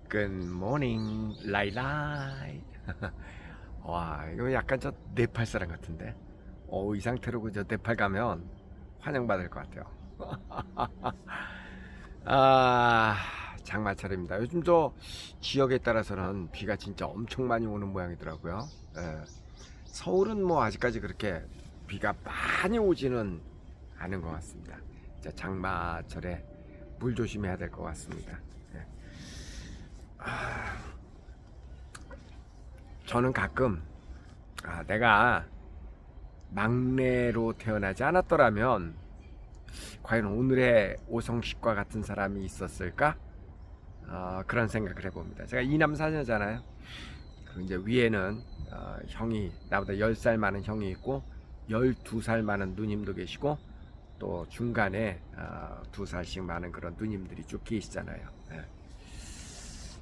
Good morning, 라이라이. 와, 이거 약간 저 네팔 사람 같은데. 이 상태로 저 네팔 가면 환영받을 것 같아요. 아, 장마철입니다. 요즘 저 지역에 따라서는 비가 진짜 엄청 많이 오는 모양이더라고요. 예. 서울은 뭐 아직까지 그렇게 비가 많이 오지는 않은 것 같습니다. 진짜 장마철에 물 조심해야 될 것 같습니다. 예. 저는 가끔 내가 막내로 태어나지 않았더라면 과연 오늘의 오성식과 같은 사람이 있었을까? 그런 생각을 해봅니다. 제가 이남 사녀잖아요. 그리고 이제 위에는 형이 나보다 10살 많은 형이 있고 12살 많은 누님도 계시고 또 중간에 2살씩 많은 그런 누님들이 쭉 계시잖아요. 예.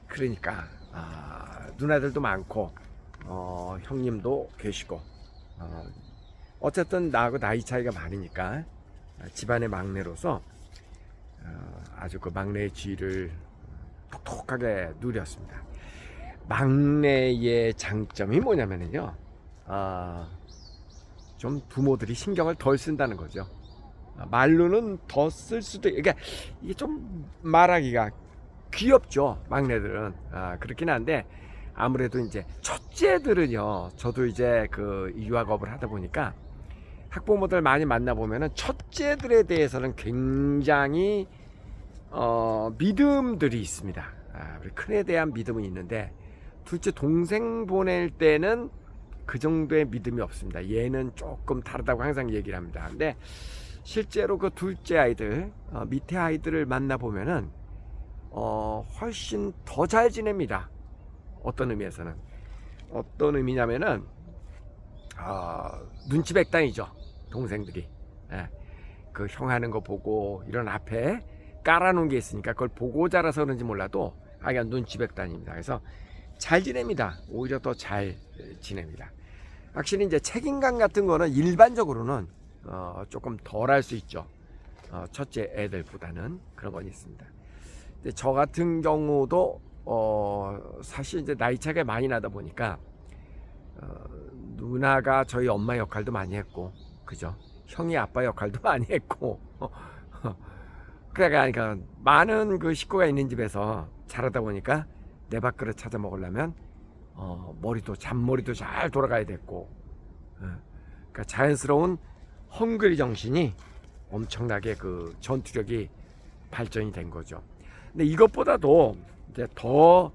그러니까 누나들도 많고 형님도 계시고 어쨌든 나하고 나이 차이가 많으니까 집안의 막내로서 아주 그 막내의 지위를 톡톡하게 누렸습니다. 막내의 장점이 뭐냐면요, 좀 부모들이 신경을 덜 쓴다는 거죠. 말로는 더 쓸 수도, 그러니까 이게 좀 말하기가 귀엽죠, 막내들은. 그렇긴 한데 아무래도 이제 첫째들은요, 저도 이제 그 유학업을 하다 보니까 학부모들 많이 만나보면은 첫째들에 대해서는 굉장히 믿음들이 있습니다. 우리 큰에 대한 믿음은 있는데 둘째 동생 보낼 때는 그 정도의 믿음이 없습니다. 얘는 조금 다르다고 항상 얘기를 합니다. 근데 실제로 그 둘째 아이들, 밑에 아이들을 만나보면은 훨씬 더 잘 지냅니다. 어떤 의미에서는. 어떤 의미냐면은 눈치 백단이죠, 동생들이. 예. 그 형 하는 거 보고 이런 앞에 깔아놓은 게 있으니까 그걸 보고 자라서 그런지 몰라도 그냥 눈치 백단입니다. 그래서 잘 지냅니다. 오히려 더 잘 지냅니다. 확실히 이제 책임감 같은 거는 일반적으로는 조금 덜 할 수 있죠. 첫째 애들보다는 그런 건 있습니다. 근데 저 같은 경우도 사실 이제 나이 차이가 많이 나다 보니까 누나가 저희 엄마 역할도 많이 했고, 그죠? 형이 아빠 역할도 많이 했고, 그러니까 많은 그 식구가 있는 집에서 자라다 보니까 내 밥그릇 찾아 먹으려면 머리도 잔머리도 잘 돌아가야 됐고, 그러니까 자연스러운 헝그리 정신이 엄청나게 그 전투력이 발전이 된 거죠. 근데 이것보다도 이제 더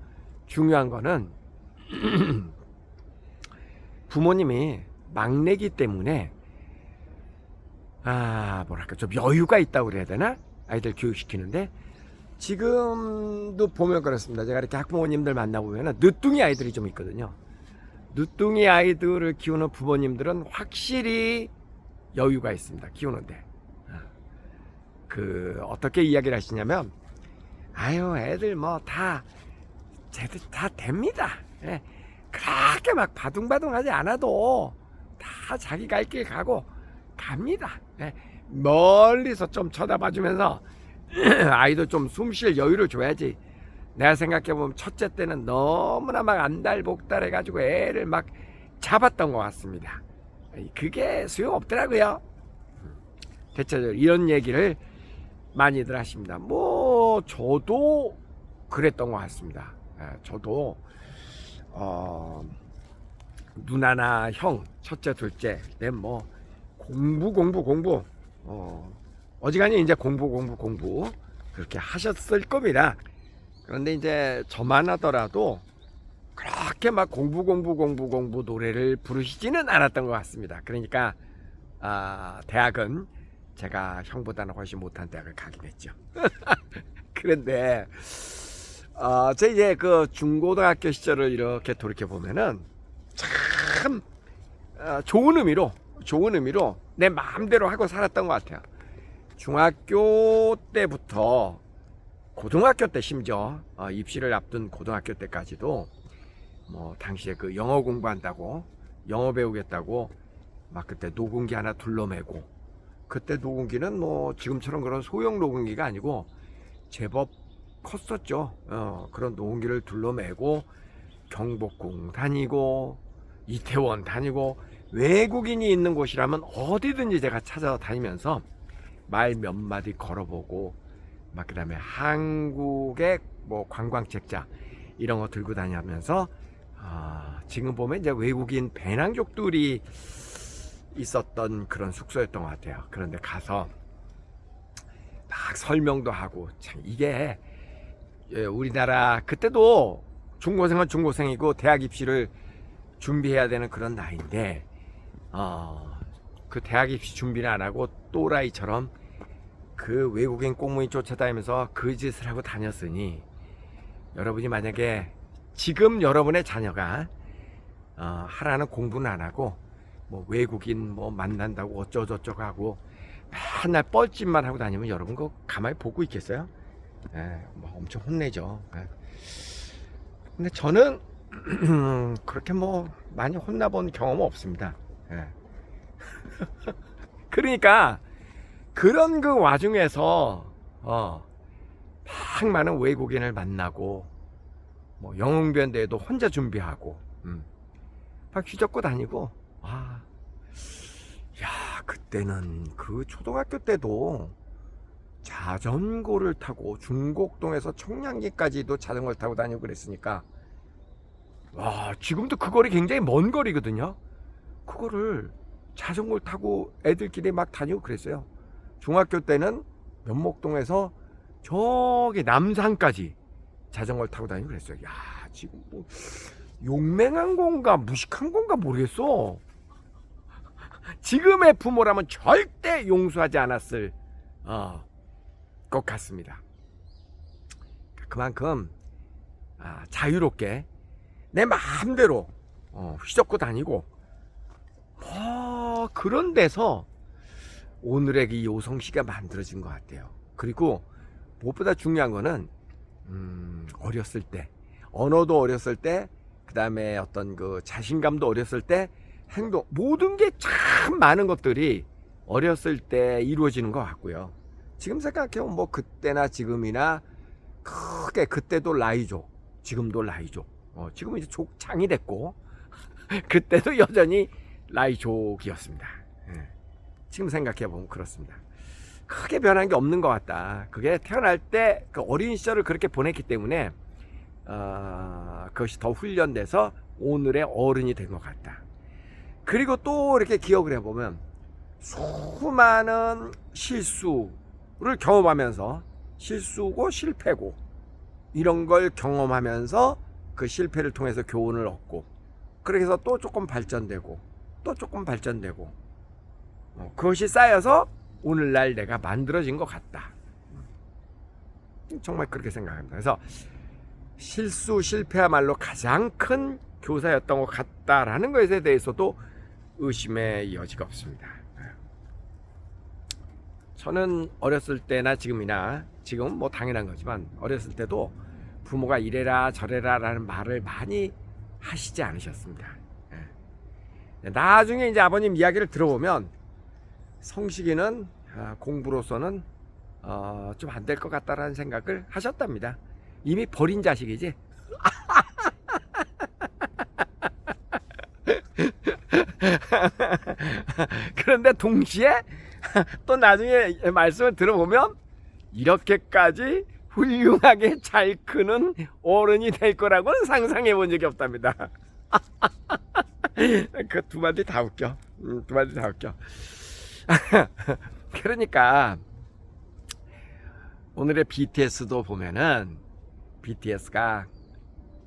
중요한 거는 부모님이 막내기 때문에 뭐랄까 좀 여유가 있다고 그래야 되나? 아이들 교육시키는데 지금도 보면 그렇습니다. 제가 이렇게 학부모님들 만나보면 늦둥이 아이들이 좀 있거든요. 늦둥이 아이들을 키우는 부모님들은 확실히 여유가 있습니다. 키우는데. 어떻게 이야기를 하시냐면, 애들 뭐 쟤들 다 됩니다. 예. 그렇게 막 바둥바둥하지 않아도 다 자기 갈 길 가고 갑니다. 예. 멀리서 좀 쳐다봐주면서 아이도 좀 숨 쉴 여유를 줘야지. 내가 생각해보면 첫째 때는 너무나 막 안달복달 해가지고 애를 막 잡았던 것 같습니다. 그게 소용없더라고요. 대체적으로 이런 얘기를 많이들 하십니다. 뭐 저도 그랬던 것 같습니다. 저도 누나나 형, 첫째, 둘째, 뭐 공부 어지간히 이제 공부 그렇게 하셨을 겁니다. 그런데 이제 저만 하더라도 그렇게 막 공부 노래를 부르시지는 않았던 것 같습니다. 그러니까 대학은 제가 형보다는 훨씬 못한 대학을 가긴 했죠. 그런데 제 이제 그 중고등학교 시절을 이렇게 돌이켜 보면은 참 좋은 의미로 내 마음대로 하고 살았던 것 같아요. 중학교 때부터 고등학교 때 심지어 입시를 앞둔 고등학교 때까지도 뭐 당시에 그 영어 공부한다고 영어 배우겠다고 막 그때 녹음기 하나 둘러매고, 그때 녹음기는 뭐 지금처럼 그런 소형 녹음기가 아니고 제법 컸었죠. 그런 노은길을 둘러매고 경복궁 다니고 이태원 다니고 외국인이 있는 곳이라면 어디든지 제가 찾아다니면서 말 몇 마디 걸어보고 막 그다음에 한국의 뭐 관광책자 이런 거 들고 다니면서 지금 보면 이제 외국인 배낭족들이 있었던 그런 숙소였던 것 같아요. 그런데 가서 막 설명도 하고 참 이게 우리나라 그때도 중고생은 중고생이고 대학 입시를 준비해야 되는 그런 나이인데 그 대학 입시 준비를 안 하고 또라이처럼 그 외국인 공무원 쫓아다니면서 그 짓을 하고 다녔으니 여러분이 만약에 지금 여러분의 자녀가 하라는 공부는 안 하고 뭐 외국인 뭐 만난다고 어쩌고저쩌고 하고 맨날 뻘짓만 하고 다니면 여러분 그거 가만히 보고 있겠어요? 뭐 엄청 혼내죠. 근데 저는 그렇게 뭐 많이 혼나본 경험은 없습니다. 그러니까 그런 그 와중에서 막 많은 외국인을 만나고 뭐 영웅변대회도 혼자 준비하고 막 휘젓고 다니고 야 그때는 그 초등학교 때도 자전거를 타고 중곡동에서 청량리까지도 자전거를 타고 다니고 그랬으니까 와 지금도 그 거리 굉장히 먼 거리거든요. 그거를 자전거를 타고 애들끼리 막 다니고 그랬어요. 중학교 때는 면목동에서 저기 남산까지 자전거를 타고 다니고 그랬어요. 야 지금 뭐 용맹한 건가 무식한 건가 모르겠어. 지금의 부모라면 절대 용서하지 않았을 것 같습니다. 그만큼 자유롭게 내 마음대로 휘젓고 다니고 그런 데서 오늘의 이 요성시가 만들어진 것 같아요. 그리고 무엇보다 중요한 거는 어렸을 때 언어도 어렸을 때 그 다음에 어떤 그 자신감도 어렸을 때 행동 모든 게 참 많은 것들이 어렸을 때 이루어지는 것 같고요. 지금 생각해보면 뭐 그때나 지금이나 크게 그때도 라이족 지금도 라이족 지금은 이제 족장이 됐고 그때도 여전히 라이족이었습니다. 지금 생각해보면 그렇습니다. 크게 변한 게 없는 것 같다. 그게 태어날 때 그 어린 시절을 그렇게 보냈기 때문에 그것이 더 훈련돼서 오늘의 어른이 된 것 같다. 그리고 또 이렇게 기억을 해보면 수많은 실수를 경험하면서 실수고 실패고 이런 걸 경험하면서 그 실패를 통해서 교훈을 얻고 그래서 또 조금 발전되고 또 조금 발전되고 그것이 쌓여서 오늘날 내가 만들어진 것 같다. 정말 그렇게 생각합니다. 그래서 실수 실패야말로 가장 큰 교사였던 것 같다라는 것에 대해서도 의심의 여지가 없습니다. 저는 어렸을 때나 지금이나 지금은 뭐 당연한 거지만 어렸을 때도 부모가 이래라 저래라 라는 말을 많이 하시지 않으셨습니다. 나중에 이제 아버님 이야기를 들어보면 성식이는 공부로서는 좀 안 될 것 같다라는 생각을 하셨답니다. 이미 버린 자식이지. 그런데 동시에 또 나중에 말씀을 들어보면 이렇게까지 훌륭하게 잘 크는 어른이 될 거라고는 상상해 본 적이 없답니다. 그 두 마디 다 웃겨. 두 마디 다 웃겨. 그러니까 오늘의 BTS도 보면은 BTS가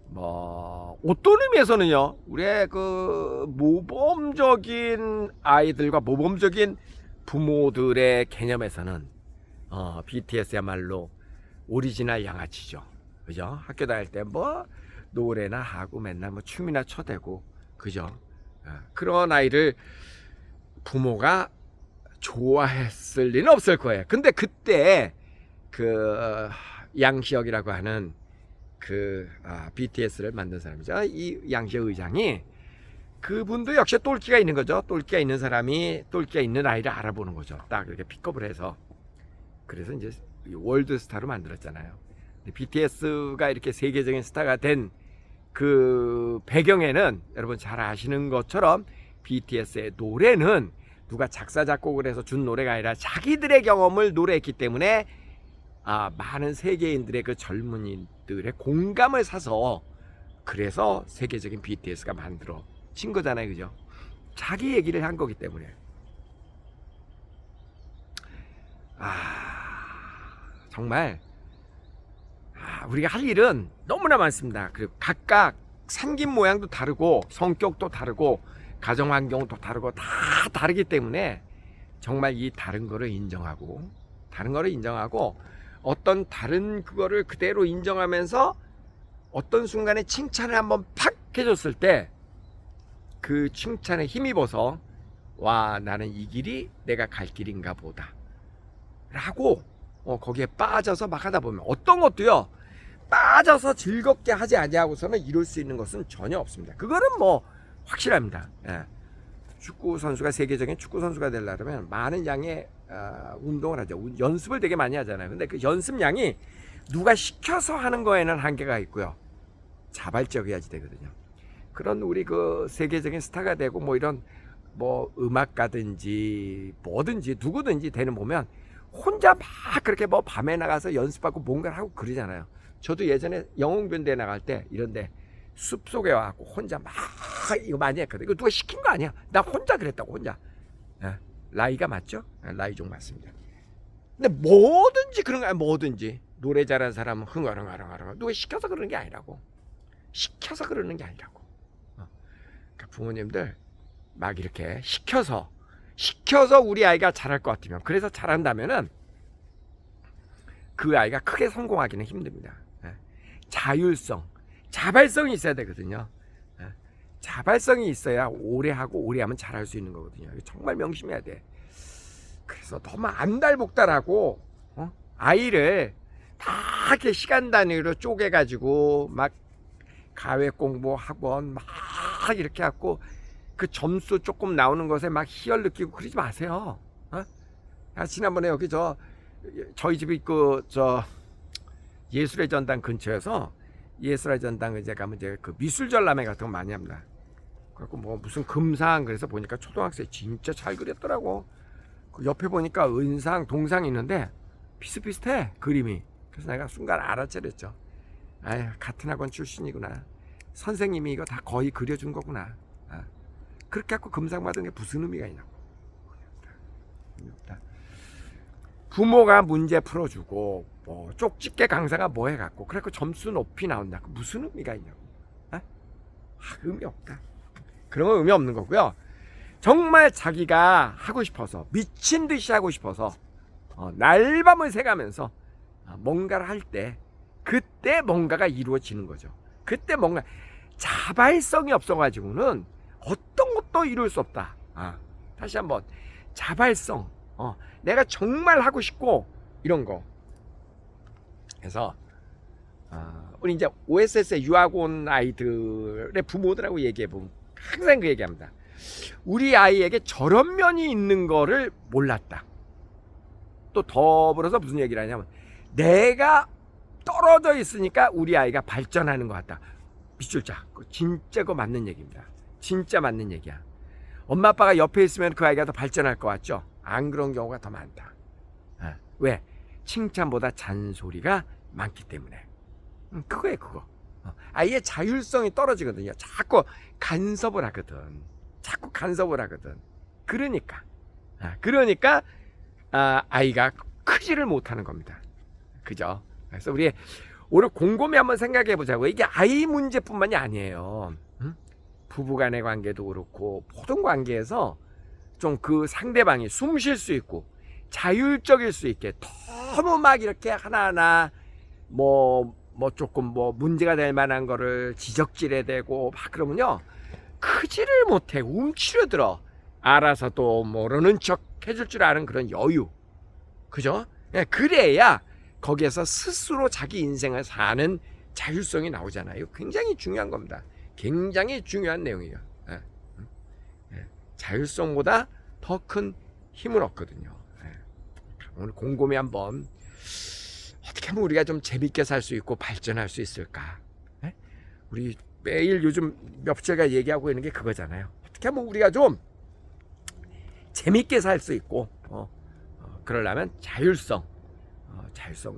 뭐 어떤 의미에서는요 우리의 그 모범적인 아이들과 모범적인 부모들의 개념에서는 BTS야말로 오리지널 양아치죠. 그죠? 학교 다닐 때 뭐 노래나 하고 맨날 뭐 춤이나 춰대고 그죠? 그런 아이를 부모가 좋아했을 리는 없을 거예요. 근데 그때 그 양시혁이라고 하는 그 BTS를 만든 사람이죠. 이 양시혁 의장이 그분도 역시 똘끼가 있는 거죠. 똘끼가 있는 사람이 똘끼가 있는 아이를 알아보는 거죠. 딱 이렇게 픽업을 해서 그래서 이제 월드스타로 만들었잖아요. BTS가 이렇게 세계적인 스타가 된 그 배경에는 여러분 잘 아시는 것처럼 BTS의 노래는 누가 작사 작곡을 해서 준 노래가 아니라 자기들의 경험을 노래했기 때문에 많은 세계인들의 그 젊은이들의 공감을 사서 그래서 세계적인 BTS가 만들어진 거잖아요, 그죠? 자기 얘기를 한 거기 때문에. 정말 우리가 할 일은 너무나 많습니다. 그리고 각각 생긴 모양도 다르고 성격도 다르고 가정 환경도 다르고 다 다르기 때문에 정말 이 다른 거를 인정하고 어떤 다른 그거를 그대로 인정하면서 어떤 순간에 칭찬을 한번 팍 해줬을 때 그 칭찬에 힘입어서 와, 나는 이 길이 내가 갈 길인가 보다 라고 거기에 빠져서 막 하다 보면 어떤 것도요, 빠져서 즐겁게 하지 아니하고서는 이룰 수 있는 것은 전혀 없습니다. 그거는 뭐 확실합니다. 예. 축구 선수가 세계적인 축구 선수가 되려면 많은 양의 운동을 하죠. 연습을 되게 많이 하잖아요. 근데 그 연습량이 누가 시켜서 하는 거에는 한계가 있고요, 자발적이어야지 되거든요. 그런 우리 그 세계적인 스타가 되고 뭐 이런 뭐 음악가든지 뭐든지 누구든지 되는 보면 혼자 막 그렇게 뭐 밤에 나가서 연습하고 뭔가를 하고 그러잖아요. 저도 예전에 영웅변대 나갈 때 이런데 숲속에 와갖고 혼자 막 이거 많이 했거든요. 이거 누가 시킨 거 아니야. 나 혼자 그랬다고, 혼자. 라이가 맞죠? 라이종 맞습니다. 근데 뭐든지 그런 거야. 뭐든지 노래 잘하는 사람은 흥얼흥얼흥얼 누가 시켜서 그러는 게 아니라고. 시켜서 그러는 게 아니라고. 그러니까 부모님들 막 이렇게 시켜서 우리 아이가 잘할 것 같으면, 그래서 잘한다면은 그 아이가 크게 성공하기는 힘듭니다. 자율성, 자발성이 있어야 되거든요. 자발성이 있어야 오래 하고 오래 하면 잘할 수 있는 거거든요. 정말 명심해야 돼. 그래서 너무 안달복달하고 아이를 다 이렇게 시간 단위로 쪼개가지고 막 가외 공부 학원 막 이렇게 하고 그 점수 조금 나오는 것에 막 희열 느끼고 그러지 마세요. 지난번에 여기 저희 집이 예술의 전당 근처에서 예술의 전당 이제 가면 이제 그 미술전람회 같은 거 많이 합니다. 그래갖고 뭐 무슨 금상, 그래서 보니까 초등학생 진짜 잘 그렸더라고. 그 옆에 보니까 은상, 동상 있는데 비슷비슷해, 그림이. 그래서 내가 순간 알아차렸죠. 아유, 같은 학원 출신이구나. 선생님이 이거 다 거의 그려준 거구나. 그렇게 갖고 금상 받은 게 무슨 의미가 있냐고. 부모가 문제 풀어주고 뭐 쪽집게 강사가 뭐 해갖고 그래갖고 점수 높이 나온다. 무슨 의미가 있냐고. 의미 없다. 그런 건 의미 없는 거고요. 정말 자기가 하고 싶어서, 미친 듯이 하고 싶어서 날밤을 새가면서 뭔가를 할 때, 그때 뭔가가 이루어지는 거죠. 그때 뭔가 자발성이 없어가지고는 어떤 것도 이룰 수 없다. 다시 한번 자발성, 내가 정말 하고 싶고 이런 거. 그래서 우리 이제 OSS의 유학 온 아이들의 부모들하고 얘기해 보면 항상 그 얘기합니다. 우리 아이에게 저런 면이 있는 거를 몰랐다. 또 더불어서 무슨 얘기를 하냐면, 내가 떨어져 있으니까 우리 아이가 발전하는 것 같다. 밑줄자, 진짜 그거 맞는 얘기입니다. 진짜 맞는 얘기야. 엄마 아빠가 옆에 있으면 그 아이가 더 발전할 것 같죠? 안 그런 경우가 더 많다. 왜? 칭찬보다 잔소리가 많기 때문에. 그거예요, 그거. 아이의 자율성이 떨어지거든요. 자꾸 간섭을 하거든. 그러니까 아이가 크지를 못하는 겁니다. 그죠? 그래서 우리 오늘 곰곰이 한번 생각해 보자고. 이게 아이 문제뿐만이 아니에요. 부부간의 관계도 그렇고 모든 관계에서 좀 그 상대방이 숨 쉴 수 있고 자율적일 수 있게, 너무 막 이렇게 하나하나 뭐 조금 뭐 문제가 될 만한 거를 지적질해 대고 막 그러면요, 크지를 못해. 움츠려들어. 알아서 또 모르는 척 해줄 줄 아는 그런 여유. 그죠? 그래야 거기에서 스스로 자기 인생을 사는 자율성이 나오잖아요. 굉장히 중요한 겁니다. 굉장히 중요한 내용이에요. 자율성보다 더 큰 힘은 없거든요. 오늘 곰곰이 한번 어떻게 하면 우리가 좀 재밌게 살 수 있고 발전할 수 있을까? 예? 우리 매일 요즘 멱살가 얘기하고 있는 게 그거잖아요. 어떻게 하면 우리가 좀 재밌게 살 수 있고 그러려면 자율성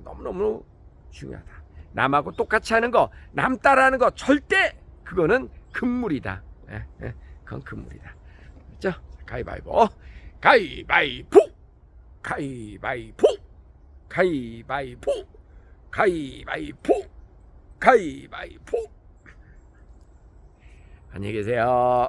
너무너무 중요하다. 남하고 똑같이 하는 거, 남 따라하는 거 절대 그거는 금물이다. 그건 금물이다. 그렇죠? 가위바위보, 가위바위보, 가위바위보, 가위바위보, 가위바위보, 가위바위보. 안녕히 계세요.